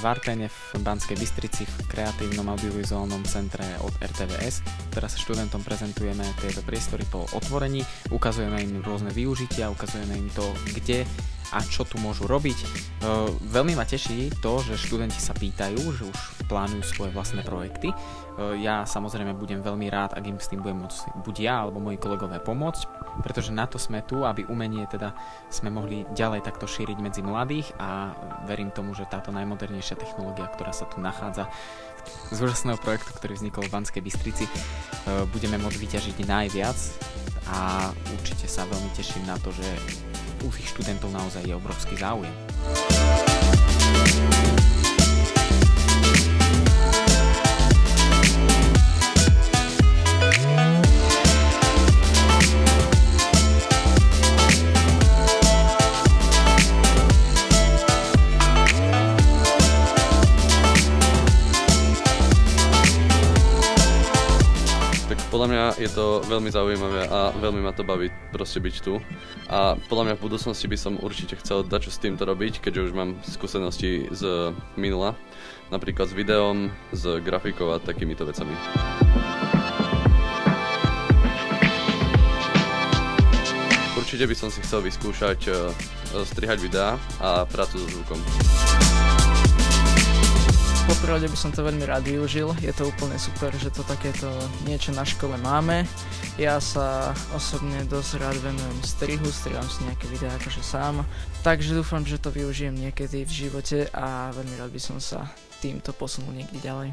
Arténe v Banskej Bystrici v kreatívnom audiovizuálnom centre od RTVS. Teraz študentom prezentujeme tieto priestory po otvorení, ukazujeme im rôzne využitia, ukazujeme im to, kde a čo tu môžu robiť. Veľmi ma teší to, že študenti sa pýtajú, že už plánujú svoje vlastné projekty. Ja samozrejme budem veľmi rád, ak im s tým budem môcť buď ja alebo moji kolegové pomôcť, pretože na to sme tu, aby umenie teda sme mohli ďalej takto šíriť medzi mladých a verím tomu, že táto najmodernejšia technológia, ktorá sa tu nachádza z úžasného projektu, ktorý vznikol v Banskej Bystrici, budeme môcť vyťažiť najviac a určite sa veľmi teším na to, že u tých študentov naozaj je obrovský záujem. Podľa mňa je to veľmi zaujímavé a veľmi ma to baví proste byť tu. A podľa mňa v budúcnosti by som určite chcel dačo s týmto robiť, keďže už mám skúsenosti z minula. Napríklad s videom, s grafikou a takýmito vecami. Určite by som si chcel vyskúšať strihať videá a prácu so zvukom. Poprvé by som to veľmi rád využil, je to úplne super, že to takéto niečo na škole máme. Ja sa osobne dosť rád venujem strihu, strihám si nejaké videá akože sám, takže dúfam, že to využijem niekedy v živote a veľmi rád by som sa týmto posunul niekde ďalej.